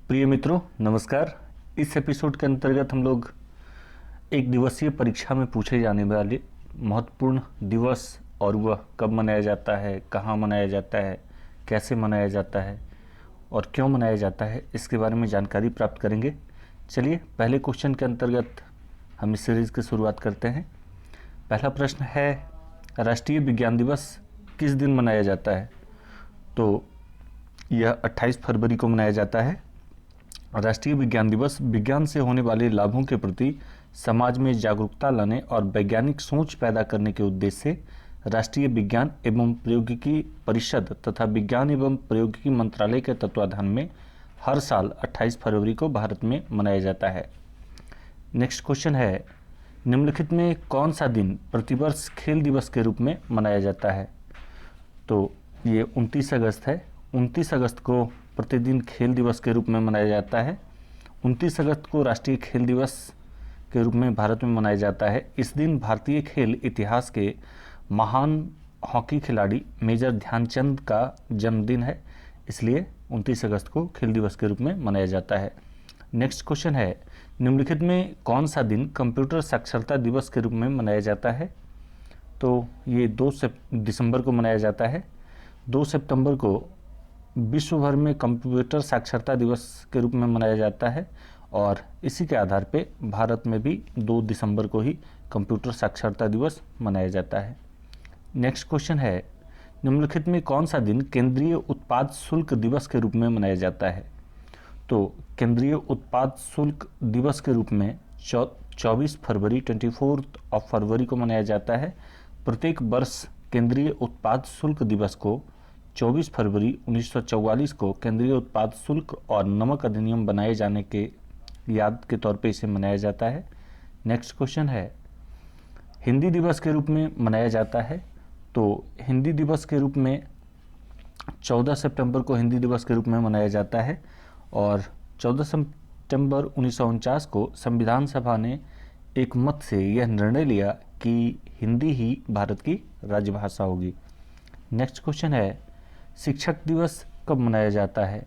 प्रिय मित्रों, नमस्कार। इस एपिसोड के अंतर्गत हम लोग एक दिवसीय परीक्षा में पूछे जाने वाले महत्वपूर्ण दिवस और वह कब मनाया जाता है, कहाँ मनाया जाता है, कैसे मनाया जाता है और क्यों मनाया जाता है, इसके बारे में जानकारी प्राप्त करेंगे। चलिए पहले क्वेश्चन के अंतर्गत हम इस सीरीज़ की शुरुआत करते हैं। पहला प्रश्न है, राष्ट्रीय विज्ञान दिवस किस दिन मनाया जाता है? तो यह 28 फरवरी को मनाया जाता है। राष्ट्रीय विज्ञान दिवस विज्ञान से होने वाले लाभों के प्रति समाज में जागरूकता लाने और वैज्ञानिक सोच पैदा करने के उद्देश्य से राष्ट्रीय विज्ञान एवं प्रौद्योगिकी परिषद तथा विज्ञान एवं प्रौद्योगिकी मंत्रालय के तत्वाधान में हर साल 28 फरवरी को भारत में मनाया जाता है। नेक्स्ट क्वेश्चन है, निम्नलिखित में कौन सा दिन प्रतिवर्ष खेल दिवस के रूप में मनाया जाता है? तो ये 29 अगस्त है। 29 अगस्त को प्रतिदिन खेल दिवस के रूप में मनाया जाता है। 29 अगस्त को राष्ट्रीय खेल दिवस के रूप में भारत में मनाया जाता है। इस दिन भारतीय खेल इतिहास के महान हॉकी खिलाड़ी मेजर ध्यानचंद का जन्मदिन है, इसलिए 29 अगस्त को खेल दिवस के रूप में मनाया जाता है। नेक्स्ट क्वेश्चन है, निम्नलिखित में कौन सा दिन कंप्यूटर साक्षरता दिवस के रूप में मनाया जाता है? तो ये 2 दिसंबर को मनाया जाता है। 2 सितंबर को विश्व भर में कंप्यूटर साक्षरता दिवस के रूप में मनाया जाता है और इसी के आधार पे भारत में भी 2 दिसंबर को ही कंप्यूटर साक्षरता दिवस मनाया जाता है। नेक्स्ट क्वेश्चन है, निम्नलिखित में कौन सा दिन केंद्रीय उत्पाद शुल्क दिवस के रूप में मनाया जाता है? तो केंद्रीय उत्पाद शुल्क दिवस के रूप में 24 फरवरी 24 फरवरी को मनाया जाता है। प्रत्येक वर्ष केंद्रीय उत्पाद शुल्क दिवस को 24 फरवरी 1944 को केंद्रीय उत्पाद शुल्क और नमक अधिनियम बनाए जाने के याद के तौर पे इसे मनाया जाता है। नेक्स्ट क्वेश्चन है, हिंदी दिवस के रूप में मनाया जाता है। तो हिंदी दिवस के रूप में 14 सितंबर को हिंदी दिवस के रूप में मनाया जाता है और 14 सितंबर 1949 को संविधान सभा ने एक मत से यह निर्णय लिया कि हिंदी ही भारत की राजभाषा होगी। नेक्स्ट क्वेश्चन है, शिक्षक दिवस कब मनाया जाता है?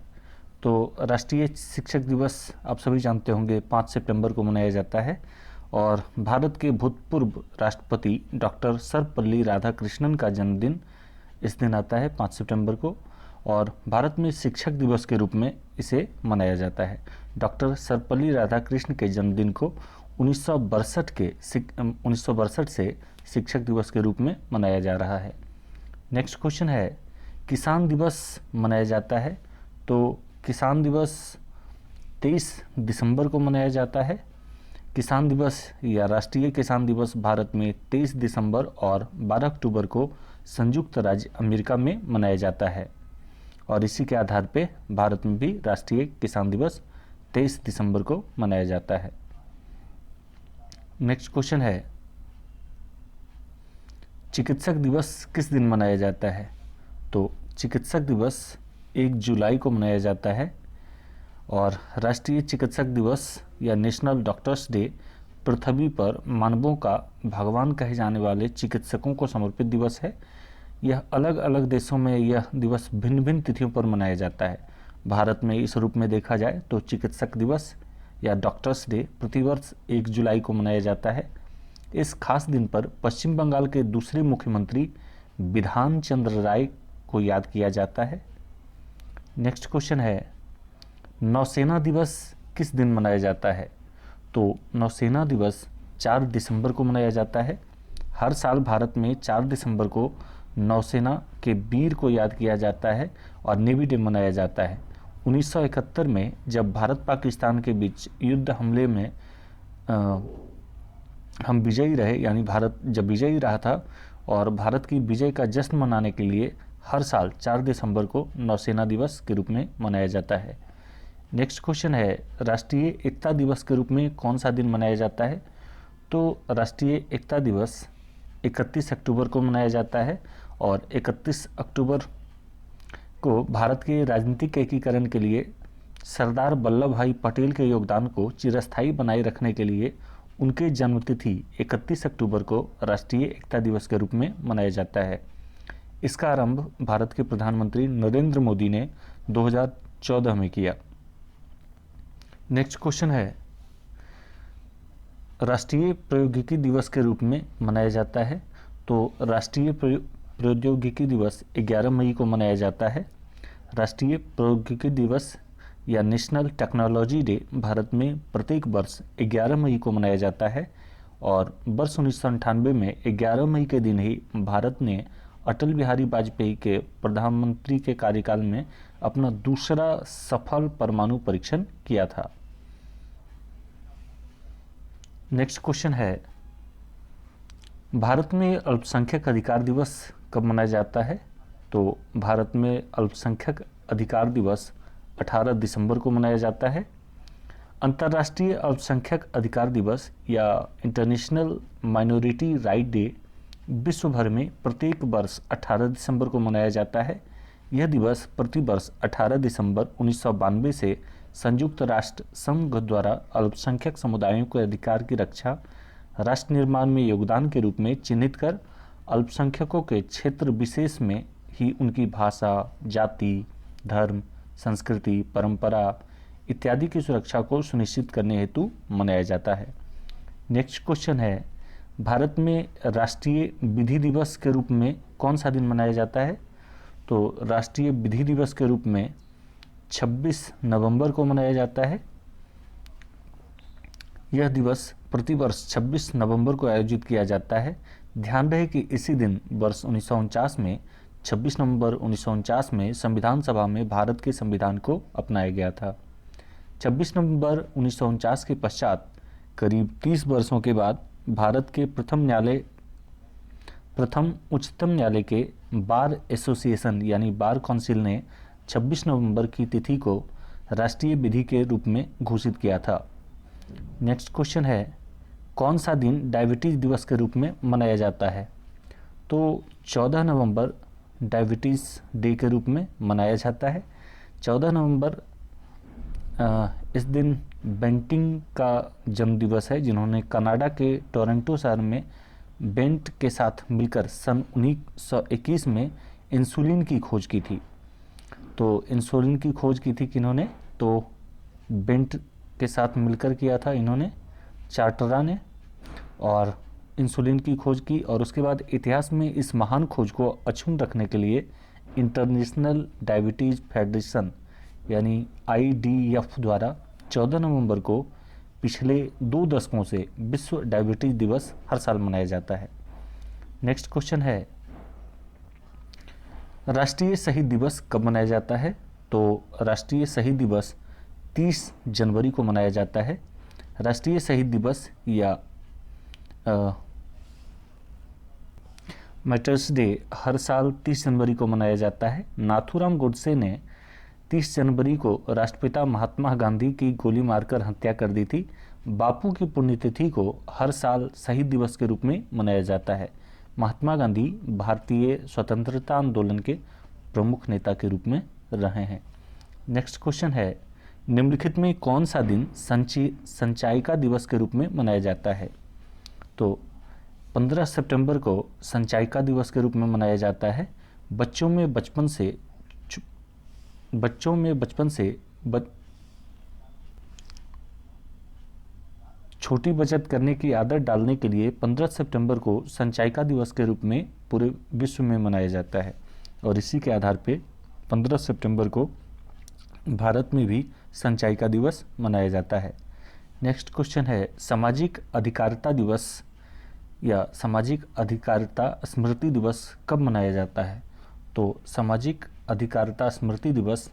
तो राष्ट्रीय शिक्षक दिवस आप सभी जानते होंगे 5 सितंबर को मनाया जाता है और भारत के भूतपूर्व राष्ट्रपति डॉक्टर सर्वपल्ली राधाकृष्णन का जन्मदिन इस दिन आता है 5 सितंबर को और भारत में शिक्षक दिवस के रूप में इसे मनाया जाता है। डॉक्टर सर्वपल्ली राधाकृष्ण के जन्मदिन को 1962 से शिक्षक दिवस के रूप में मनाया जा रहा है। नेक्स्ट क्वेश्चन है, किसान दिवस मनाया जाता है। तो किसान दिवस 23 दिसंबर को मनाया जाता है। किसान दिवस या राष्ट्रीय किसान दिवस भारत में 23 दिसंबर और 12 अक्टूबर को संयुक्त राज्य अमेरिका में मनाया जाता है और इसी के आधार पे भारत में भी राष्ट्रीय किसान दिवस 23 दिसंबर को मनाया जाता है। नेक्स्ट क्वेश्चन है, चिकित्सक दिवस किस दिन मनाया जाता है? तो चिकित्सक दिवस 1 जुलाई को मनाया जाता है और राष्ट्रीय चिकित्सक दिवस या नेशनल डॉक्टर्स डे पृथ्वी पर मानवों का भगवान कहे जाने वाले चिकित्सकों को समर्पित दिवस है। यह अलग अलग देशों में यह दिवस भिन्न भिन्न तिथियों पर मनाया जाता है। भारत में इस रूप में देखा जाए तो चिकित्सक दिवस या डॉक्टर्स डे प्रतिवर्ष 1 जुलाई को मनाया जाता है। इस खास दिन पर पश्चिम बंगाल के दूसरे मुख्यमंत्री बिधान चंद्र राय को याद किया जाता है। नेक्स्ट क्वेश्चन है, नौसेना दिवस किस दिन मनाया जाता है? तो नौसेना दिवस 4 दिसंबर को मनाया जाता है। हर साल भारत में 4 दिसंबर को नौसेना के वीर को याद किया जाता है और नेवी डे मनाया जाता है। 1971 में जब भारत पाकिस्तान के बीच युद्ध हमले में हम विजयी रहे, यानी भारत जब विजयी रहा था और भारत की विजय का जश्न मनाने के लिए हर साल 4 दिसंबर को नौसेना दिवस के रूप में मनाया जाता है। नेक्स्ट क्वेश्चन है, राष्ट्रीय एकता दिवस के रूप में कौन सा दिन मनाया जाता है? तो राष्ट्रीय एकता दिवस 31 अक्टूबर को मनाया जाता है और 31 अक्टूबर को भारत के राजनीतिक एकीकरण के लिए सरदार वल्लभ भाई पटेल के योगदान को चिरस्थायी बनाए रखने के लिए उनके जन्मतिथि 31 अक्टूबर को राष्ट्रीय एकता दिवस के रूप में मनाया जाता है। इसका आरंभ भारत के प्रधानमंत्री नरेंद्र मोदी ने 2014 में किया। नेक्स्ट क्वेश्चन है, राष्ट्रीय प्रौद्योगिकी दिवस के रूप में मनाया जाता है। तो राष्ट्रीय प्रौद्योगिकी दिवस 11 मई को मनाया जाता है। राष्ट्रीय प्रौद्योगिकी दिवस या नेशनल टेक्नोलॉजी डे भारत में प्रत्येक वर्ष 11 मई को मनाया जाता है और वर्ष 1998 में 11 मई के दिन ही भारत ने अटल बिहारी वाजपेयी के प्रधानमंत्री के कार्यकाल में अपना दूसरा सफल परमाणु परीक्षण किया था। नेक्स्ट क्वेश्चन है, भारत में अल्पसंख्यक अधिकार दिवस कब मनाया जाता है? तो भारत में अल्पसंख्यक अधिकार दिवस 18 दिसंबर को मनाया जाता है। अंतर्राष्ट्रीय अल्पसंख्यक अधिकार दिवस या इंटरनेशनल माइनॉरिटी राइट डे विश्व भर में प्रत्येक वर्ष 18 दिसंबर को मनाया जाता है। यह दिवस प्रतिवर्ष 18 दिसंबर 1992 से संयुक्त राष्ट्र संघ द्वारा अल्पसंख्यक समुदायों के अधिकार की रक्षा, राष्ट्र निर्माण में योगदान के रूप में चिन्हित कर अल्पसंख्यकों के क्षेत्र विशेष में ही उनकी भाषा, जाति, धर्म, संस्कृति, परंपरा इत्यादि की सुरक्षा को सुनिश्चित करने हेतु मनाया जाता है। नेक्स्ट क्वेश्चन है, भारत में राष्ट्रीय विधि दिवस के रूप में कौन सा दिन मनाया जाता है? तो राष्ट्रीय विधि दिवस के रूप में 26 नवंबर को मनाया जाता है। यह दिवस प्रतिवर्ष 26 नवंबर को आयोजित किया जाता है। ध्यान रहे कि इसी दिन वर्ष 1949 में 26 नवंबर 1949 में संविधान सभा में भारत के संविधान को अपनाया गया था। 26 नवंबर 1949 के पश्चात करीब 30 वर्षों के बाद भारत के प्रथम उच्चतम न्यायालय के बार एसोसिएशन यानी बार काउंसिल ने 26 नवंबर की तिथि को राष्ट्रीय विधि के रूप में घोषित किया था। नेक्स्ट क्वेश्चन है, कौन सा दिन डायबिटीज़ दिवस के रूप में मनाया जाता है? तो 14 नवंबर डायबिटीज़ डे के रूप में मनाया जाता है। 14 नवंबर इस दिन बेंटिंग का जन्म दिवस है, जिन्होंने कनाडा के टोरंटो शहर में बेंट के साथ मिलकर सन 1921 में इंसुलिन की खोज की थी। तो इंसुलिन की खोज की थी किन्होंने? तो बेंट के साथ मिलकर किया था इन्होंने, चार्टरा ने, और इंसुलिन की खोज की। और उसके बाद इतिहास में इस महान खोज को अक्षुण्ण रखने के लिए इंटरनेशनल डायबिटीज़ फेडरेशन यानी IDF द्वारा 14 नवंबर को पिछले 2 दशकों से विश्व डायबिटीज़ दिवस हर साल मनाया जाता है। नेक्स्ट क्वेश्चन है, राष्ट्रीय शहीद दिवस कब मनाया जाता है? तो राष्ट्रीय शहीद दिवस 30 जनवरी को मनाया जाता है। राष्ट्रीय शहीद दिवस या मैटर्स डे हर साल 30 जनवरी को मनाया जाता है। नाथूराम गोडसे ने 30 जनवरी को राष्ट्रपिता महात्मा गांधी की गोली मारकर हत्या कर दी थी। बापू की पुण्यतिथि को हर साल शहीद दिवस के रूप में मनाया जाता है। महात्मा गांधी भारतीय स्वतंत्रता आंदोलन के प्रमुख नेता के रूप में रहे हैं। नेक्स्ट क्वेश्चन है, निम्नलिखित में कौन सा दिन संचायिका दिवस के रूप में मनाया जाता है? तो 15 सितंबर को संचायिका दिवस के रूप में मनाया जाता है। बच्चों में बचपन से छोटी बचत करने की आदत डालने के लिए 15 सितंबर को संचायिका दिवस के रूप में पूरे विश्व में मनाया जाता है और इसी के आधार पे 15 सितंबर को भारत में भी संचायिका दिवस मनाया जाता है। नेक्स्ट क्वेश्चन है, सामाजिक अधिकारिता दिवस या सामाजिक अधिकारिता स्मृति दिवस कब मनाया जाता है? तो सामाजिक अधिकारिता स्मृति दिवस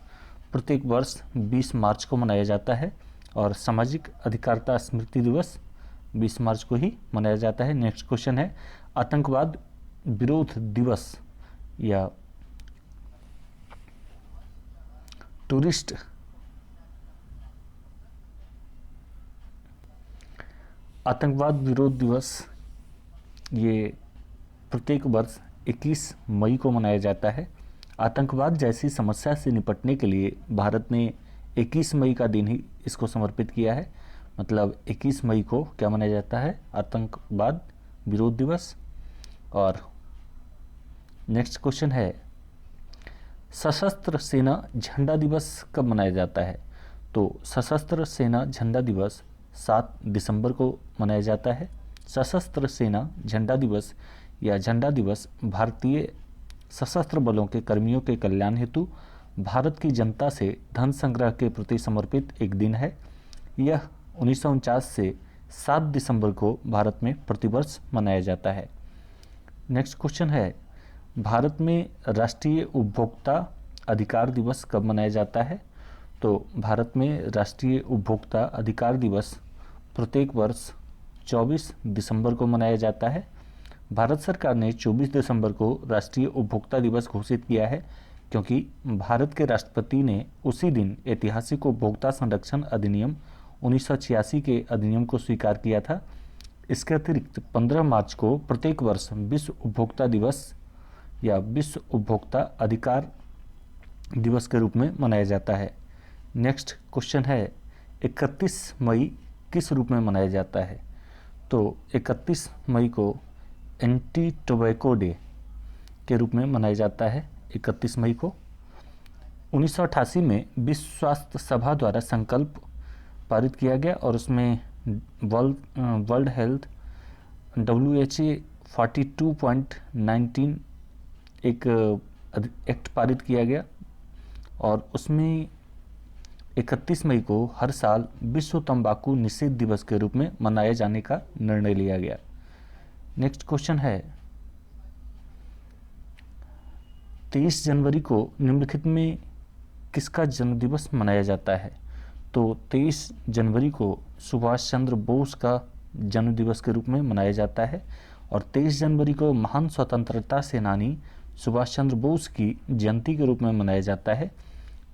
प्रत्येक वर्ष 20 मार्च को मनाया जाता है और सामाजिक अधिकारिता स्मृति दिवस 20 मार्च को ही मनाया जाता है। नेक्स्ट क्वेश्चन है, आतंकवाद विरोध दिवस या टूरिस्ट आतंकवाद विरोध दिवस ये प्रत्येक वर्ष 21 मई को मनाया जाता है। आतंकवाद जैसी समस्या से निपटने के लिए भारत ने 21 मई का दिन ही इसको समर्पित किया है। मतलब 21 मई को क्या मनाया जाता है? आतंकवाद विरोध दिवस। और नेक्स्ट क्वेश्चन है, सशस्त्र सेना झंडा दिवस कब मनाया जाता है? तो सशस्त्र सेना झंडा दिवस 7 दिसंबर को मनाया जाता है। सशस्त्र सेना झंडा दिवस या झंडा दिवस भारतीय सशस्त्र बलों के कर्मियों के कल्याण हेतु भारत की जनता से धन संग्रह के प्रति समर्पित एक दिन है। यह 1949 से 7 दिसंबर को भारत में प्रतिवर्ष मनाया जाता है। नेक्स्ट क्वेश्चन है, भारत में राष्ट्रीय उपभोक्ता अधिकार दिवस कब मनाया जाता है? तो भारत में राष्ट्रीय उपभोक्ता अधिकार दिवस प्रत्येक वर्ष 24 दिसंबर को मनाया जाता है। भारत सरकार ने 24 दिसंबर को राष्ट्रीय उपभोक्ता दिवस घोषित किया है क्योंकि भारत के राष्ट्रपति ने उसी दिन ऐतिहासिक उपभोक्ता संरक्षण अधिनियम 1986 के अधिनियम को स्वीकार किया था। इसके अतिरिक्त 15 मार्च को प्रत्येक वर्ष विश्व उपभोक्ता दिवस या विश्व उपभोक्ता अधिकार दिवस के रूप में मनाया जाता है। नेक्स्ट क्वेश्चन है, 31 मई किस रूप में मनाया जाता है? तो 31 मई को एंटी टोबैको डे के रूप में मनाया जाता है। 31 मई को 1988 में विश्व स्वास्थ्य सभा द्वारा संकल्प पारित किया गया और उसमें वर्ल्ड हेल्थ WHO 42.19 एक एक्ट पारित किया गया और उसमें 31 मई को हर साल विश्व तंबाकू निषेध दिवस के रूप में मनाए जाने का निर्णय लिया गया। नेक्स्ट क्वेश्चन है, 23 जनवरी को निम्नलिखित में किसका जन्म दिवस मनाया जाता है? तो 23 जनवरी को सुभाष चंद्र बोस का जन्म दिवस के रूप में मनाया जाता है और 23 जनवरी को महान स्वतंत्रता सेनानी सुभाष चंद्र बोस की जयंती के रूप में मनाया जाता है।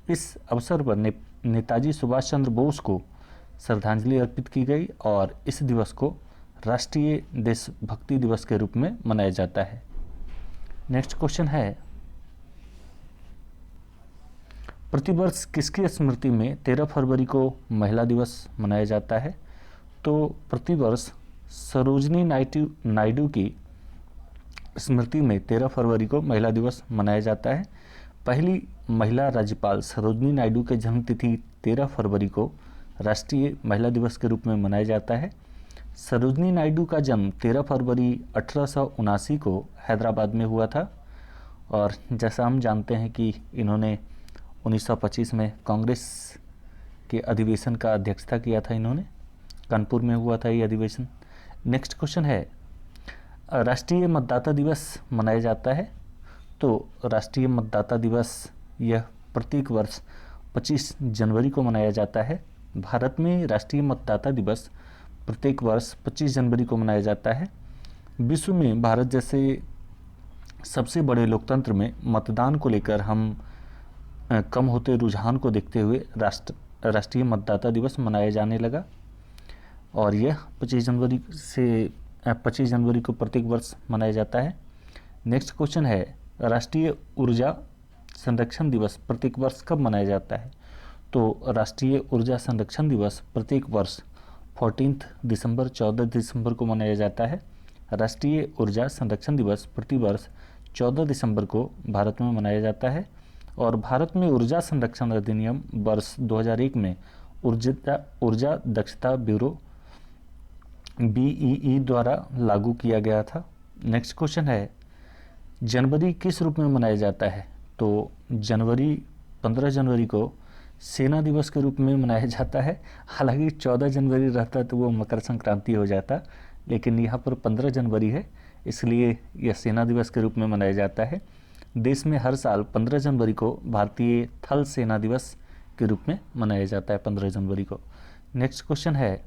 इस अवसर पर नेताजी सुभाष चंद्र बोस को श्रद्धांजलि अर्पित की गई और इस दिवस को राष्ट्रीय देशभक्ति दिवस के रूप में मनाया जाता है। नेक्स्ट क्वेश्चन है, प्रतिवर्ष किसकी स्मृति में 13 फरवरी को महिला दिवस मनाया जाता है? तो प्रतिवर्ष सरोजनी नायडू की स्मृति में 13 फरवरी को महिला दिवस मनाया जाता है। पहली महिला राज्यपाल सरोजनी नायडू के जन्मतिथि 13 फरवरी को राष्ट्रीय महिला दिवस के रूप में मनाया जाता है। सरोजनी नायडू का जन्म 13 फरवरी 1879 को हैदराबाद में हुआ था और जैसा हम जानते हैं कि इन्होंने 1925 में कांग्रेस के अधिवेशन का अध्यक्षता किया था। इन्होंने कानपुर में हुआ था ये अधिवेशन। नेक्स्ट क्वेश्चन है, राष्ट्रीय मतदाता दिवस मनाया जाता है। तो राष्ट्रीय मतदाता दिवस यह प्रत्येक वर्ष 25 जनवरी को मनाया जाता है। भारत में राष्ट्रीय मतदाता दिवस प्रत्येक वर्ष 25 जनवरी को मनाया जाता है। विश्व में भारत जैसे सबसे बड़े लोकतंत्र में मतदान को लेकर हम कम होते रुझान को देखते हुए राष्ट्रीय मतदाता दिवस मनाया जाने लगा और यह 25 जनवरी को प्रत्येक वर्ष मनाया जाता है। नेक्स्ट क्वेश्चन है, राष्ट्रीय ऊर्जा संरक्षण दिवस प्रत्येक वर्ष कब मनाया जाता है? तो राष्ट्रीय ऊर्जा संरक्षण दिवस प्रत्येक वर्ष 14 दिसंबर को मनाया जाता है। राष्ट्रीय ऊर्जा संरक्षण दिवस प्रतिवर्ष 14 दिसंबर को भारत में मनाया जाता है और भारत में ऊर्जा संरक्षण अधिनियम वर्ष 2001 में ऊर्जा दक्षता ब्यूरो BEE द्वारा लागू किया गया था। नेक्स्ट क्वेश्चन है, जनवरी किस रूप में मनाया जाता है? तो 15 जनवरी को सेना दिवस के रूप में मनाया जाता है। हालांकि 14 जनवरी रहता तो वो मकर संक्रांति हो जाता, लेकिन यहाँ पर 15 जनवरी है इसलिए यह सेना दिवस के रूप में मनाया जाता है। देश में हर साल 15 जनवरी को भारतीय थल सेना दिवस के रूप में मनाया जाता है 15 जनवरी को। नेक्स्ट क्वेश्चन है,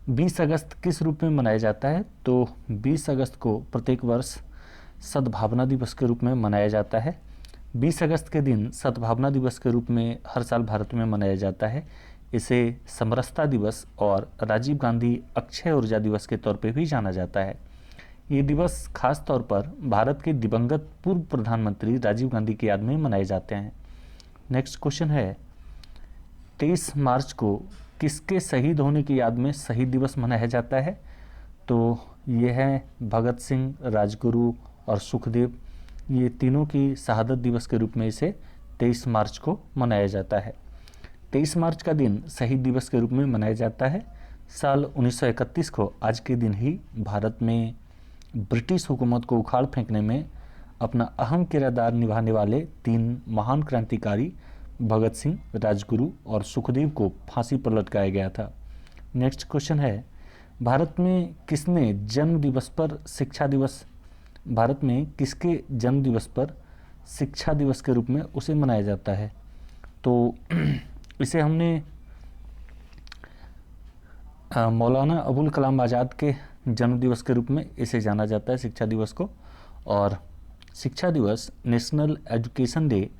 20 अगस्त किस रूप में मनाया जाता है? तो 20 अगस्त को प्रत्येक वर्ष सद्भावना दिवस के रूप में मनाया जाता है। 20 अगस्त के दिन सद्भावना दिवस के रूप में हर साल भारत में मनाया जाता है। इसे समरसता दिवस और राजीव गांधी अक्षय ऊर्जा दिवस के तौर पर भी जाना जाता है। ये दिवस खास तौर पर भारत के दिवंगत पूर्व प्रधानमंत्री राजीव गांधी की याद में मनाए जाते हैं। नेक्स्ट क्वेश्चन है, 23 मार्च को किसके शहीद होने की याद में शहीद दिवस मनाया जाता है? तो ये है भगत सिंह, राजगुरु और सुखदेव, ये तीनों की शहादत दिवस के रूप में इसे 23 मार्च को मनाया जाता है। 23 मार्च का दिन शहीद दिवस के रूप में मनाया जाता है। साल 1931 को आज के दिन ही भारत में ब्रिटिश हुकूमत को उखाड़ फेंकने में अपना अहम किरदार निभाने वाले 3 महान क्रांतिकारी भगत सिंह, राजगुरु और सुखदेव को फांसी पर लटकाया गया था। नेक्स्ट क्वेश्चन है, भारत में किसके जन्म दिवस पर शिक्षा दिवस के रूप में उसे मनाया जाता है? तो इसे हमने मौलाना अबुल कलाम आज़ाद के जन्म दिवस के रूप में इसे जाना जाता है, शिक्षा दिवस को। और शिक्षा दिवस नेशनल एजुकेशन डे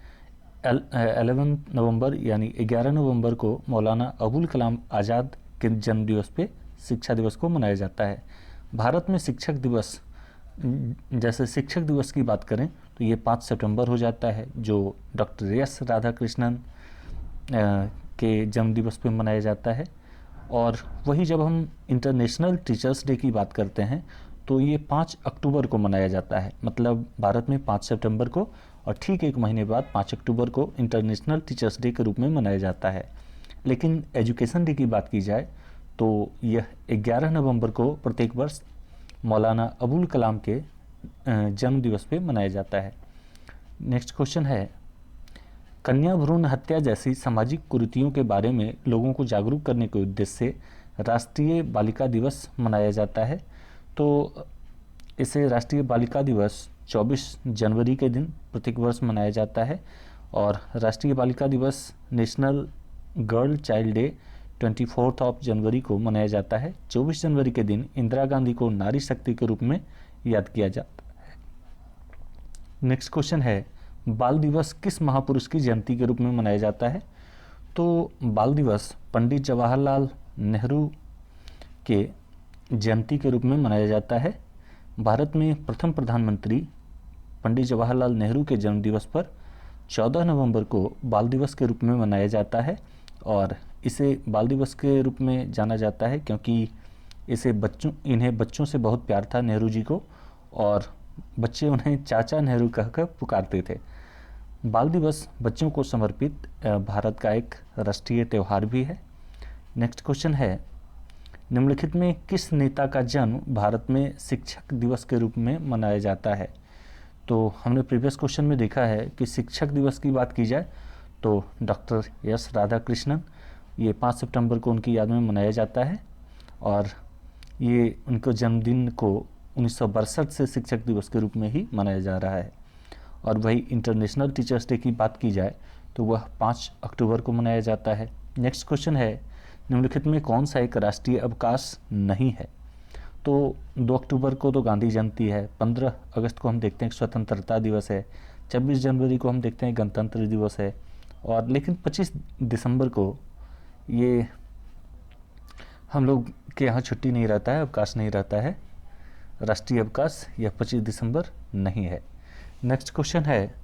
11 नवंबर यानी 11 नवंबर को मौलाना अबुल कलाम आज़ाद के जन्म दिवस पे शिक्षा दिवस को मनाया जाता है। भारत में शिक्षक दिवस, जैसे शिक्षक दिवस की बात करें तो ये 5 सितंबर हो जाता है, जो डॉक्टर एस राधाकृष्णन के जन्म दिवस पे मनाया जाता है। और वही जब हम इंटरनेशनल टीचर्स डे की बात करते हैं तो ये 5 अक्टूबर को मनाया जाता है। मतलब भारत में 5 सितंबर को और ठीक एक महीने बाद 5 अक्टूबर को इंटरनेशनल टीचर्स डे के रूप में मनाया जाता है। लेकिन एजुकेशन डे की बात की जाए तो यह 11 नवंबर को प्रत्येक वर्ष मौलाना अबुल कलाम के जन्म दिवस पे मनाया जाता है। नेक्स्ट क्वेश्चन है, कन्या भ्रूण हत्या जैसी सामाजिक कुरीतियों के बारे में लोगों को जागरूक करने के उद्देश्य से राष्ट्रीय बालिका दिवस मनाया जाता है। तो इसे राष्ट्रीय बालिका दिवस 24 जनवरी के दिन प्रत्येक वर्ष मनाया जाता है। और राष्ट्रीय बालिका दिवस नेशनल गर्ल चाइल्ड डे 24 जनवरी को मनाया जाता है। 24 जनवरी के दिन इंदिरा गांधी को नारी शक्ति के रूप में याद किया जाता है। नेक्स्ट क्वेश्चन है, बाल दिवस किस महापुरुष की जयंती के रूप में मनाया जाता है? तो बाल दिवस पंडित जवाहरलाल नेहरू के जयंती के रूप में मनाया जाता है। भारत में प्रथम प्रधानमंत्री पंडित जवाहरलाल नेहरू के जन्म दिवस पर 14 नवंबर को बाल दिवस के रूप में मनाया जाता है। और इसे बाल दिवस के रूप में जाना जाता है क्योंकि इन्हें बच्चों से बहुत प्यार था नेहरू जी को, और बच्चे उन्हें चाचा नेहरू कहकर पुकारते थे। बाल दिवस बच्चों को समर्पित भारत का एक राष्ट्रीय त्यौहार भी है। नेक्स्ट क्वेश्चन है, निम्नलिखित में किस नेता का जन्म भारत में शिक्षक दिवस के रूप में मनाया जाता है? तो हमने प्रीवियस क्वेश्चन में देखा है कि शिक्षक दिवस की बात की जाए तो डॉक्टर एस राधाकृष्णन, ये 5 सितंबर को उनकी याद में मनाया जाता है। और ये उनको जन्मदिन को 1962 से शिक्षक दिवस के रूप में ही मनाया जा रहा है। और वही इंटरनेशनल टीचर्स डे की बात की जाए तो वह 5 अक्टूबर को मनाया जाता है। नेक्स्ट क्वेश्चन है, निम्नलिखित में कौन सा एक राष्ट्रीय अवकाश नहीं है? तो 2 अक्टूबर को तो गांधी जयंती है, 15 अगस्त को हम देखते हैं स्वतंत्रता दिवस है, 26 जनवरी को हम देखते हैं गणतंत्र दिवस है, और लेकिन 25 दिसंबर को ये हम लोग के यहाँ छुट्टी नहीं रहता है, अवकाश नहीं रहता है, राष्ट्रीय अवकाश यह 25 दिसंबर नहीं है। नेक्स्ट क्वेश्चन है,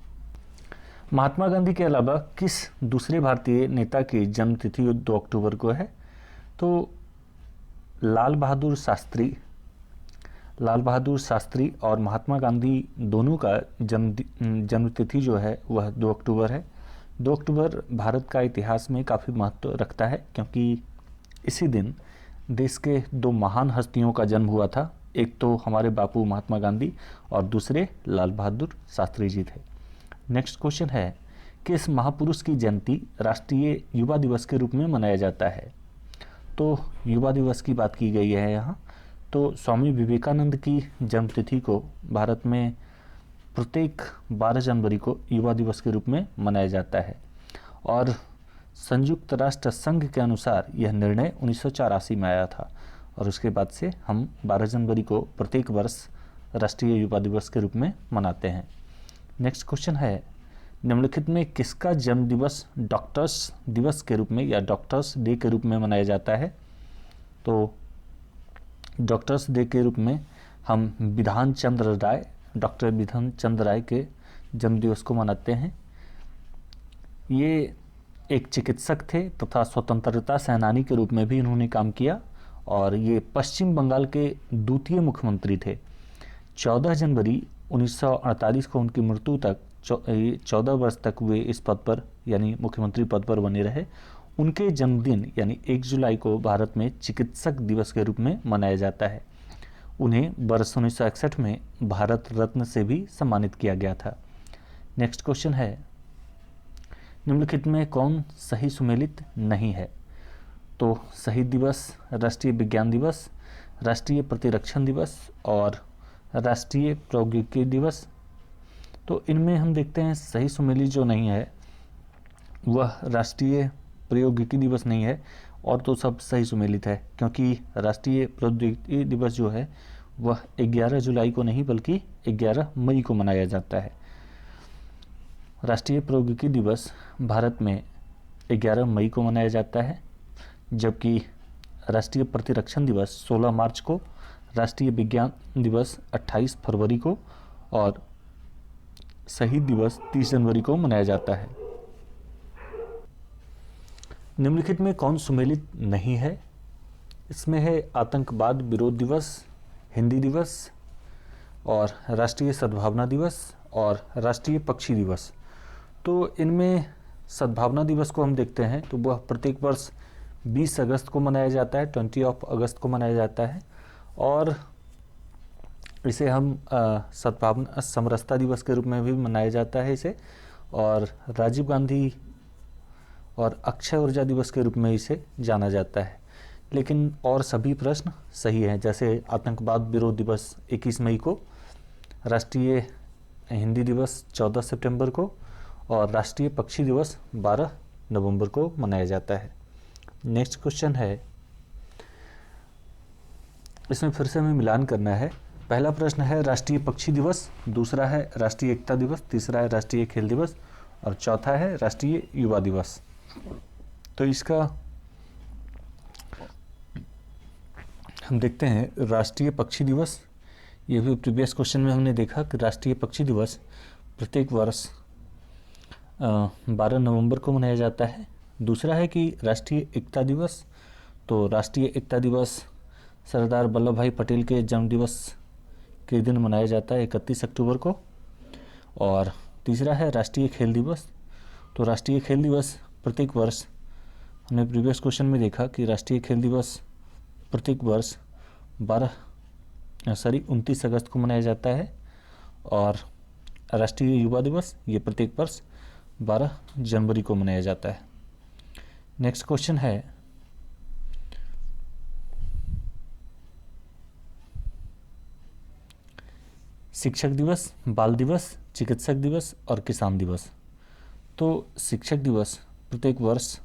महात्मा गांधी के अलावा किस दूसरे भारतीय नेता की जन्मतिथि 2 अक्टूबर को है? तो लाल बहादुर शास्त्री और महात्मा गांधी दोनों का जन्मतिथि जो है वह 2 अक्टूबर है। 2 अक्टूबर भारत का इतिहास में काफ़ी महत्व रखता है क्योंकि इसी दिन देश के 2 महान हस्तियों का जन्म हुआ था। एक तो हमारे बापू महात्मा गांधी और दूसरे लाल बहादुर शास्त्री जी थे। नेक्स्ट क्वेश्चन है, किस महापुरुष की जयंती राष्ट्रीय युवा दिवस के रूप में मनाया जाता है? तो युवा दिवस की बात की गई है यहाँ। तो स्वामी विवेकानंद की जन्मतिथि को भारत में प्रत्येक 12 जनवरी को युवा दिवस के रूप में मनाया जाता है। और संयुक्त राष्ट्र संघ के अनुसार यह निर्णय 1984 में आया था और उसके बाद से हम 12 जनवरी को प्रत्येक वर्ष राष्ट्रीय युवा दिवस के रूप में मनाते हैं। नेक्स्ट क्वेश्चन है, निम्नलिखित में किसका जन्म दिवस डॉक्टर्स दिवस के रूप में या डॉक्टर्स डे के रूप में मनाया जाता है? तो डॉक्टर्स डे के रूप में हम डॉक्टर विधान चंद्र राय के जन्म दिवस को मनाते हैं। ये एक चिकित्सक थे तथा स्वतंत्रता सेनानी के रूप में भी इन्होंने काम किया और ये पश्चिम बंगाल के द्वितीय मुख्यमंत्री थे। 14 जनवरी 1948 को उनकी मृत्यु तक 14 वर्ष तक वे इस पद पर यानी मुख्यमंत्री पद पर बने रहे। उनके जन्मदिन यानी 1 जुलाई को भारत में चिकित्सक दिवस के रूप में मनाया जाता है। उन्हें वर्ष 1961 में भारत रत्न से भी सम्मानित किया गया था। नेक्स्ट क्वेश्चन है, निम्नलिखित में कौन सही सुमेलित नहीं है? तो शहीद दिवस, राष्ट्रीय विज्ञान दिवस, राष्ट्रीय प्रतिरक्षण दिवस और राष्ट्रीय प्रौद्योगिकी दिवस। तो इनमें हम देखते हैं सही सुमेलित जो नहीं है वह राष्ट्रीय प्रौद्योगिकी दिवस नहीं है, और तो सब सही सुमेलित है, क्योंकि राष्ट्रीय प्रौद्योगिकी दिवस जो है वह 11 जुलाई को नहीं बल्कि 11 मई को मनाया जाता है। राष्ट्रीय प्रौद्योगिकी दिवस भारत में 11 मई को मनाया जाता है, जबकि राष्ट्रीय प्रतिरक्षण दिवस 16 मार्च को, राष्ट्रीय विज्ञान दिवस 28 फरवरी को और शहीद दिवस 30 जनवरी को मनाया जाता है। निम्नलिखित में कौन सुमेलित नहीं है? इसमें है आतंकवाद विरोध दिवस, हिंदी दिवस और राष्ट्रीय सद्भावना दिवस और राष्ट्रीय पक्षी दिवस। तो इनमें सद्भावना दिवस को हम देखते हैं तो वह प्रत्येक वर्ष 20 अगस्त को मनाया जाता है, 20 अगस्त को मनाया जाता है, और इसे हम सद्भावना समरसता दिवस के रूप में भी मनाया जाता है इसे, और राजीव गांधी और अक्षय ऊर्जा दिवस के रूप में इसे जाना जाता है। लेकिन और सभी प्रश्न सही हैं, जैसे आतंकवाद विरोध दिवस 21 मई को, राष्ट्रीय हिंदी दिवस 14 सितंबर को और राष्ट्रीय पक्षी दिवस 12 नवंबर को मनाया जाता है। नेक्स्ट क्वेश्चन है, इसमें फिर से हमें मिलान करना है। पहला प्रश्न है राष्ट्रीय पक्षी दिवस, दूसरा है राष्ट्रीय एकता दिवस, तीसरा है राष्ट्रीय खेल दिवस और चौथा है राष्ट्रीय युवा दिवस। तो इसका हम देखते हैं राष्ट्रीय पक्षी दिवस। ये भी प्रीवियस क्वेश्चन में हमने देखा कि राष्ट्रीय पक्षी दिवस प्रत्येक वर्ष 12 नवंबर को मनाया जाता है। दूसरा है कि राष्ट्रीय एकता दिवस, तो राष्ट्रीय एकता दिवस सरदार वल्लभ भाई पटेल के जन्म दिवस के दिन मनाया जाता है 31 अक्टूबर को। और तीसरा है राष्ट्रीय खेल दिवस, तो राष्ट्रीय खेल दिवस प्रत्येक वर्ष, हमने प्रीवियस क्वेश्चन में देखा कि राष्ट्रीय खेल दिवस प्रत्येक वर्ष 29 अगस्त को मनाया जाता है। और राष्ट्रीय युवा दिवस ये प्रत्येक वर्ष 12 जनवरी को मनाया जाता है। नेक्स्ट क्वेश्चन है, शिक्षक दिवस, बाल दिवस, चिकित्सक दिवस और किसान दिवस। तो शिक्षक दिवस प्रत्येक वर्ष,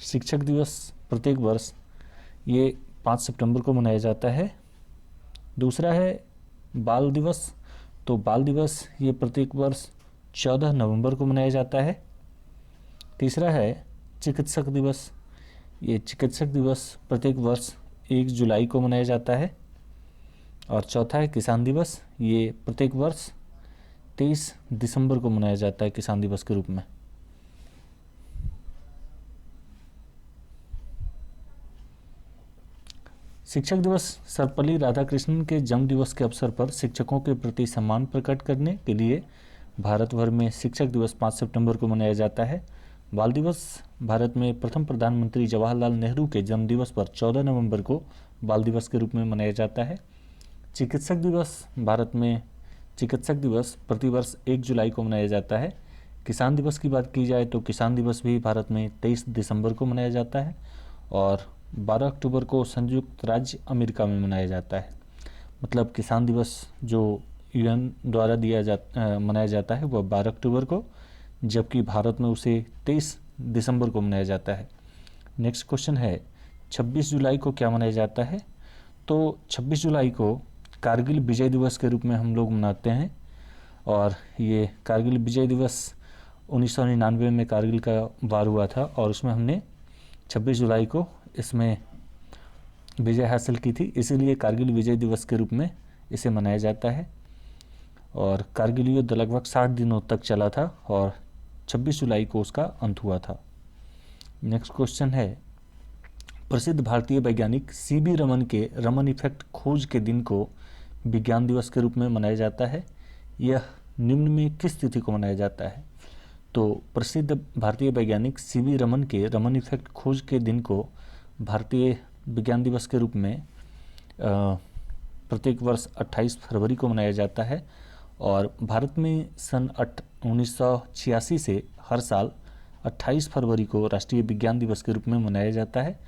शिक्षक दिवस प्रत्येक वर्ष ये 5 सितंबर को मनाया जाता है। दूसरा है बाल दिवस, तो बाल दिवस ये प्रत्येक वर्ष 14 नवंबर को मनाया जाता है। तीसरा है चिकित्सक दिवस, ये चिकित्सक दिवस प्रत्येक वर्ष 1 जुलाई को मनाया जाता है। और चौथा है किसान दिवस, ये प्रत्येक वर्ष 23 दिसंबर को मनाया जाता है किसान दिवस के रूप में। शिक्षक दिवस सर्वपल्ली राधाकृष्णन के जन्म दिवस के अवसर पर शिक्षकों के प्रति सम्मान प्रकट करने के लिए भारत भर में शिक्षक दिवस 5 सितंबर को मनाया जाता है। बाल दिवस भारत में प्रथम प्रधानमंत्री जवाहरलाल नेहरू के जन्म दिवस पर 14 नवंबर को बाल दिवस के रूप में मनाया जाता है। चिकित्सक दिवस भारत में चिकित्सक दिवस प्रतिवर्ष 1 जुलाई को मनाया जाता है। किसान दिवस की बात की जाए तो किसान दिवस भी भारत में 23 दिसंबर को मनाया जाता है और 12 अक्टूबर को संयुक्त राज्य अमेरिका में मनाया जाता है। मतलब किसान दिवस जो यूएन द्वारा मनाया जाता है वह 12 अक्टूबर को, जबकि भारत में उसे 23 दिसंबर को मनाया जाता है। नेक्स्ट क्वेश्चन है 26 जुलाई को क्या मनाया जाता है? तो 26 जुलाई को कारगिल विजय दिवस के रूप में हम लोग मनाते हैं। और ये कारगिल विजय दिवस 1999 में कारगिल का वार हुआ था और उसमें हमने 26 जुलाई को इसमें विजय हासिल की थी, इसीलिए कारगिल विजय दिवस के रूप में इसे मनाया जाता है। और कारगिल युद्ध लगभग 60 दिनों तक चला था और 26 जुलाई को उसका अंत हुआ था। नेक्स्ट क्वेश्चन है प्रसिद्ध भारतीय वैज्ञानिक सीवी रमन के रमन इफेक्ट खोज के दिन को विज्ञान दिवस के रूप में मनाया जाता है। यह निम्न में किस तिथि को मनाया जाता है? तो प्रसिद्ध भारतीय वैज्ञानिक सीवी रमन के रमन इफेक्ट खोज के दिन को भारतीय विज्ञान दिवस के रूप में प्रत्येक वर्ष 28 फरवरी को मनाया जाता है। और भारत में सन 1986 से हर साल 28 फरवरी को राष्ट्रीय विज्ञान दिवस के रूप में मनाया जाता है।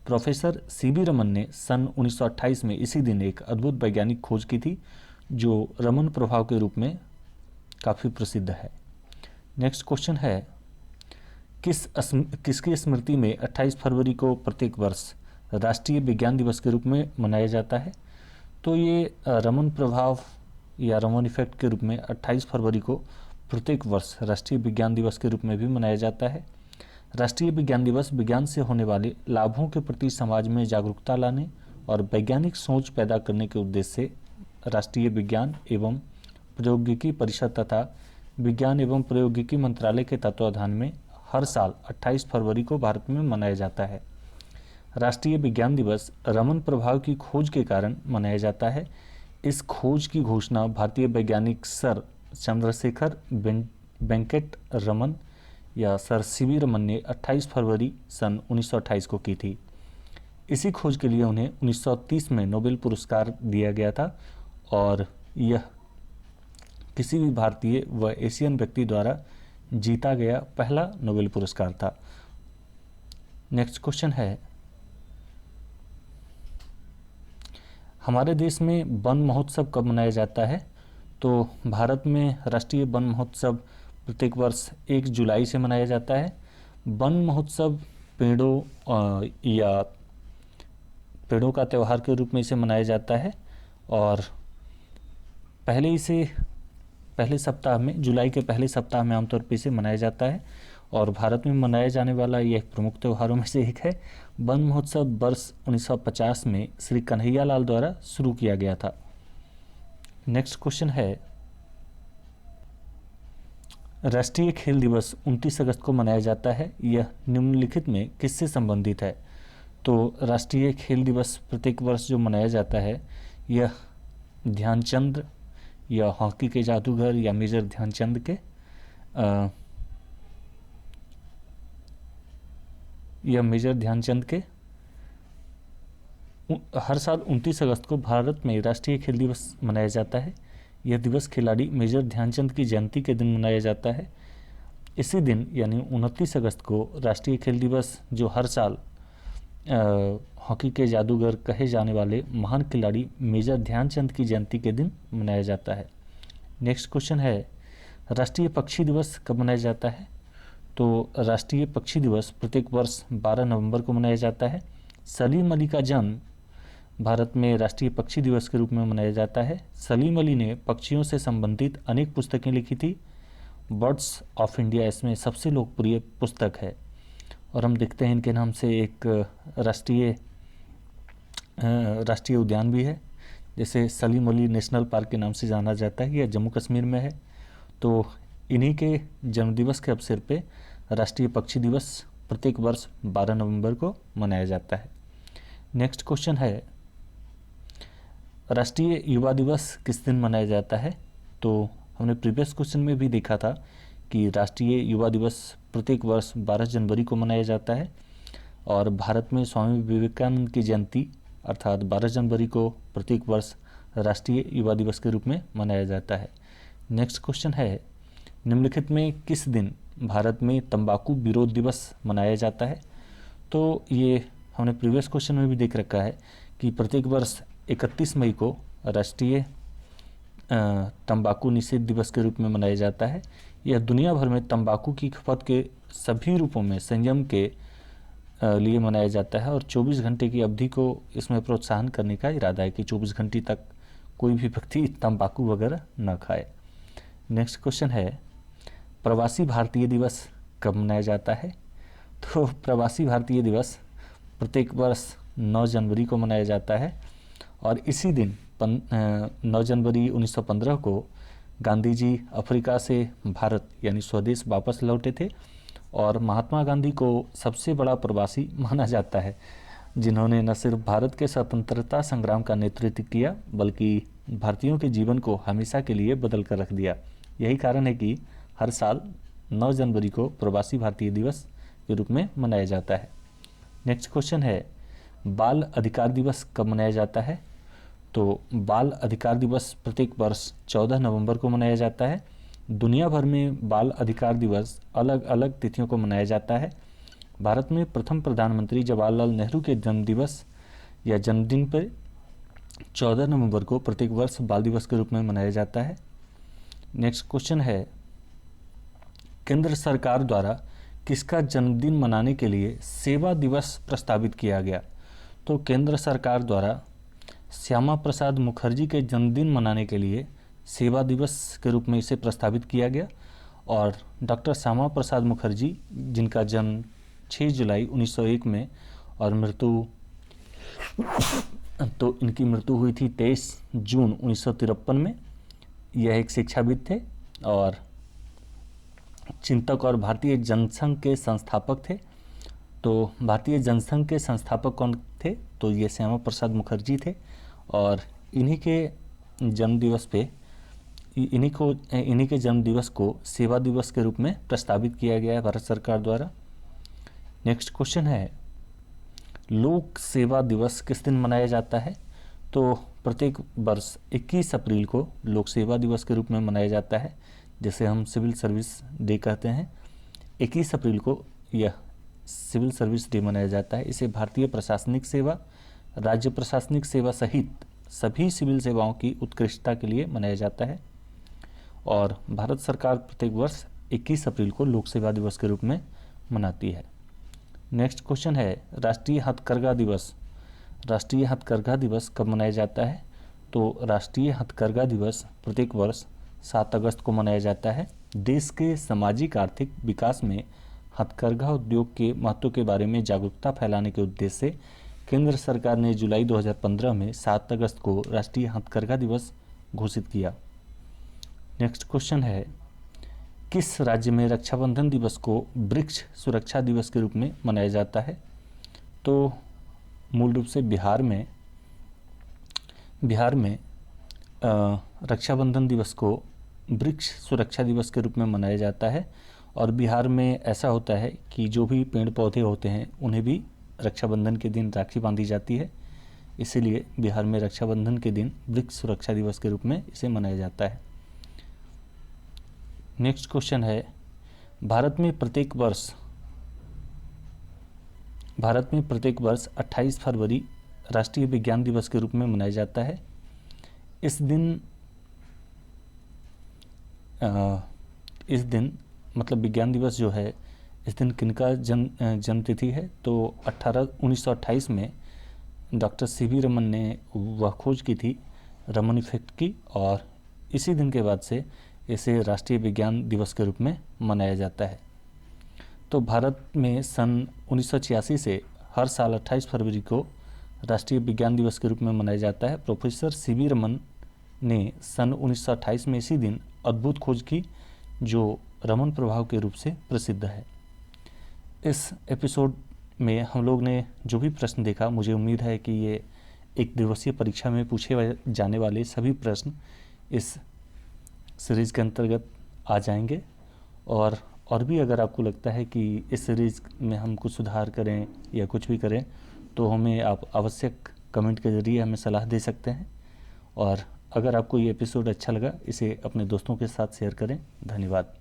प्रोफेसर सीवी रमन ने सन 1928 में इसी दिन एक अद्भुत वैज्ञानिक खोज की थी जो रमन प्रभाव के रूप में काफ़ी प्रसिद्ध है। नेक्स्ट क्वेश्चन है, किसकी स्मृति में 28 फरवरी को प्रत्येक वर्ष राष्ट्रीय विज्ञान दिवस के रूप में मनाया जाता है? तो ये रमन प्रभाव या रमन इफेक्ट के रूप में 28 फरवरी को प्रत्येक वर्ष राष्ट्रीय विज्ञान दिवस के रूप में भी मनाया जाता है। राष्ट्रीय विज्ञान दिवस विज्ञान से होने वाले लाभों के प्रति समाज में जागरूकता लाने और वैज्ञानिक सोच पैदा करने के उद्देश्य से राष्ट्रीय विज्ञान एवं प्रौद्योगिकी परिषद तथा विज्ञान एवं प्रौद्योगिकी मंत्रालय के तत्वाधान में हर साल 28 फरवरी को भारत में मनाया जाता है। राष्ट्रीय विज्ञान दिवस रमन प्रभाव की खोज के कारण मनाया जाता है। इस खोज की घोषणा भारतीय वैज्ञानिक सर चंद्रशेखर वेंकट रमन या सर सीवी रमन ने 28 फरवरी सन 1928 को की थी। इसी खोज के लिए उन्हें 1930 में नोबेल पुरस्कार दिया गया था और यह किसी भी भारतीय व एशियन व्यक्ति द्वारा जीता गया पहला नोबेल पुरस्कार था। नेक्स्ट क्वेश्चन है, हमारे देश में वन महोत्सव कब मनाया जाता है? तो भारत में राष्ट्रीय वन महोत्सव प्रत्येक वर्ष 1 जुलाई से मनाया जाता है। वन महोत्सव पेड़ों का त्यौहार के रूप में इसे मनाया जाता है और पहले सप्ताह में, जुलाई के पहले सप्ताह में आमतौर पर इसे मनाया जाता है और भारत में मनाया जाने वाला यह प्रमुख त्योहारों में से एक है। वन महोत्सव वर्ष 1950 में श्री कन्हैया लाल द्वारा शुरू किया गया था। नेक्स्ट क्वेश्चन है, राष्ट्रीय खेल दिवस 29 अगस्त को मनाया जाता है। यह निम्नलिखित में किससे संबंधित है? तो राष्ट्रीय खेल दिवस प्रत्येक वर्ष जो मनाया जाता है यह ध्यानचंद या हॉकी के जादूगर या मेजर ध्यानचंद के हर साल 29 अगस्त को भारत में राष्ट्रीय खेल दिवस मनाया जाता है। यह दिवस खिलाड़ी मेजर ध्यानचंद की जयंती के दिन मनाया जाता है। इसी दिन यानी 29 अगस्त को राष्ट्रीय खेल दिवस जो हर साल हॉकी के जादूगर कहे जाने वाले महान खिलाड़ी मेजर ध्यानचंद की जयंती के दिन मनाया जाता है। नेक्स्ट क्वेश्चन है, राष्ट्रीय पक्षी दिवस कब मनाया जाता है? तो राष्ट्रीय पक्षी दिवस प्रत्येक वर्ष 12 नवंबर को मनाया जाता है। सलीम अली का जन्म भारत में राष्ट्रीय पक्षी दिवस के रूप में मनाया जाता है। सलीम अली ने पक्षियों से संबंधित अनेक पुस्तकें लिखी थी। बर्ड्स ऑफ इंडिया इसमें सबसे लोकप्रिय पुस्तक है और हम देखते हैं इनके नाम से एक राष्ट्रीय उद्यान भी है, जैसे सलीम अली नेशनल पार्क के नाम से जाना जाता है। यह जम्मू कश्मीर में है। तो इन्हीं के जन्मदिवस के अवसर पे राष्ट्रीय पक्षी दिवस प्रत्येक वर्ष 12 नवंबर को मनाया जाता है। नेक्स्ट क्वेश्चन है, राष्ट्रीय युवा दिवस किस दिन मनाया जाता है? तो हमने प्रीवियस क्वेश्चन में भी देखा था कि राष्ट्रीय युवा दिवस प्रत्येक वर्ष 12 जनवरी को मनाया जाता है और भारत में स्वामी विवेकानंद की जयंती अर्थात 12 जनवरी को प्रत्येक वर्ष राष्ट्रीय युवा दिवस के रूप में मनाया जाता है। नेक्स्ट क्वेश्चन है, निम्नलिखित में किस दिन भारत में तंबाकू विरोध दिवस मनाया जाता है? तो ये हमने प्रीवियस क्वेश्चन में भी देख रखा है कि प्रत्येक वर्ष 31 मई को राष्ट्रीय तंबाकू निषेध दिवस के रूप में मनाया जाता है। यह दुनिया भर में तंबाकू की खपत के सभी रूपों में संयम के लिए मनाया जाता है और 24 घंटे की अवधि को इसमें प्रोत्साहन करने का इरादा है कि 24 घंटे तक कोई भी व्यक्ति तंबाकू वगैरह न खाए। नेक्स्ट क्वेश्चन है, प्रवासी भारतीय दिवस कब मनाया जाता है? तो प्रवासी भारतीय दिवस प्रत्येक वर्ष 9 जनवरी को मनाया जाता है और इसी दिन 9 जनवरी 1915 को गांधी जी अफ्रीका से भारत यानी स्वदेश वापस लौटे थे और महात्मा गांधी को सबसे बड़ा प्रवासी माना जाता है, जिन्होंने न सिर्फ भारत के स्वतंत्रता संग्राम का नेतृत्व किया बल्कि भारतीयों के जीवन को हमेशा के लिए बदल कर रख दिया। यही कारण है कि हर साल 9 जनवरी को प्रवासी भारतीय दिवस के रूप में मनाया जाता है। नेक्स्ट क्वेश्चन है, बाल अधिकार दिवस कब मनाया जाता है? तो बाल अधिकार दिवस प्रत्येक वर्ष 14 नवंबर को मनाया जाता है। दुनिया भर में बाल अधिकार दिवस अलग अलग तिथियों को मनाया जाता है। भारत में प्रथम प्रधानमंत्री जवाहरलाल नेहरू के जन्मदिवस या जन्मदिन पर 14 नवंबर को प्रत्येक वर्ष बाल दिवस के रूप में मनाया जाता है। नेक्स्ट क्वेश्चन है, केंद्र सरकार द्वारा किसका जन्मदिन मनाने के लिए सेवा दिवस प्रस्तावित किया गया? तो केंद्र सरकार द्वारा श्यामा प्रसाद मुखर्जी के जन्मदिन मनाने के लिए सेवा दिवस के रूप में इसे प्रस्तावित किया गया। और डॉक्टर श्यामा प्रसाद मुखर्जी, जिनका जन्म 6 जुलाई 1901 में और इनकी मृत्यु हुई थी 23 जून 1953 में। यह एक शिक्षाविद थे और चिंतक और भारतीय जनसंघ के संस्थापक थे। तो भारतीय जनसंघ के संस्थापक कौन थे? तो ये श्यामा प्रसाद मुखर्जी थे और इन्हीं के जन्मदिवस को सेवा दिवस के रूप में प्रस्तावित किया गया है भारत सरकार द्वारा। नेक्स्ट क्वेश्चन है, लोक सेवा दिवस किस दिन मनाया जाता है? तो प्रत्येक वर्ष 21 अप्रैल को लोक सेवा दिवस के रूप में मनाया जाता है, जिसे हम सिविल सर्विस डे कहते हैं। 21 अप्रैल को यह सिविल सर्विस डे मनाया जाता है। इसे भारतीय प्रशासनिक सेवा, राज्य प्रशासनिक सेवा सहित सभी सिविल सेवाओं की उत्कृष्टता के लिए मनाया जाता है। और भारत सरकार प्रत्येक वर्ष 21 अप्रैल को लोक सेवा दिवस के रूप में मनाती है। नेक्स्ट क्वेश्चन है, राष्ट्रीय हथकरघा दिवस। राष्ट्रीय हथकरघा दिवस कब मनाया जाता है? तो राष्ट्रीय हथकरघा दिवस प्रत्येक वर्ष 7 अगस्त को मनाया जाता है। देश के सामाजिक आर्थिक विकास में हथकरघा उद्योग के महत्व के बारे में जागरूकता फैलाने के उद्देश्य से केंद्र सरकार ने जुलाई 2015 में 7 अगस्त को राष्ट्रीय हथकरघा दिवस घोषित किया। नेक्स्ट क्वेश्चन है, किस राज्य में रक्षाबंधन दिवस को वृक्ष सुरक्षा दिवस के रूप में मनाया जाता है? तो मूल रूप से बिहार में रक्षाबंधन दिवस को वृक्ष सुरक्षा दिवस के रूप में मनाया जाता है। और बिहार में ऐसा होता है कि जो भी पेड़ पौधे होते हैं उन्हें भी रक्षाबंधन के दिन राखी बांधी जाती है, इसीलिए बिहार में रक्षाबंधन के दिन वृक्ष सुरक्षा दिवस के रूप में इसे मनाया जाता है। नेक्स्ट क्वेश्चन है, भारत में प्रत्येक वर्ष 28 फरवरी राष्ट्रीय विज्ञान दिवस के रूप में मनाया जाता है। इस दिन मतलब विज्ञान दिवस जो है, इस दिन किनका जन्म तिथि है? तो 1928 में डॉक्टर सीवी रमन ने वह खोज की थी, रमन इफेक्ट की, और इसी दिन के बाद से इसे राष्ट्रीय विज्ञान दिवस के रूप में मनाया जाता है। तो भारत में सन 1986 से हर साल 28 फरवरी को राष्ट्रीय विज्ञान दिवस के रूप में मनाया जाता है। प्रोफेसर सीवी रमन ने सन 1928 में इसी दिन अद्भुत खोज की, जो रमन प्रभाव के रूप से प्रसिद्ध है। इस एपिसोड में हम लोग ने जो भी प्रश्न देखा, मुझे उम्मीद है कि ये एक दिवसीय परीक्षा में पूछे जाने वाले सभी प्रश्न इस सीरीज़ के अंतर्गत आ जाएंगे। और भी अगर आपको लगता है कि इस सीरीज़ में हम कुछ सुधार करें या कुछ भी करें, तो हमें आप आवश्यक कमेंट के ज़रिए हमें सलाह दे सकते हैं। और अगर आपको ये एपिसोड अच्छा लगा, इसे अपने दोस्तों के साथ शेयर करें। धन्यवाद।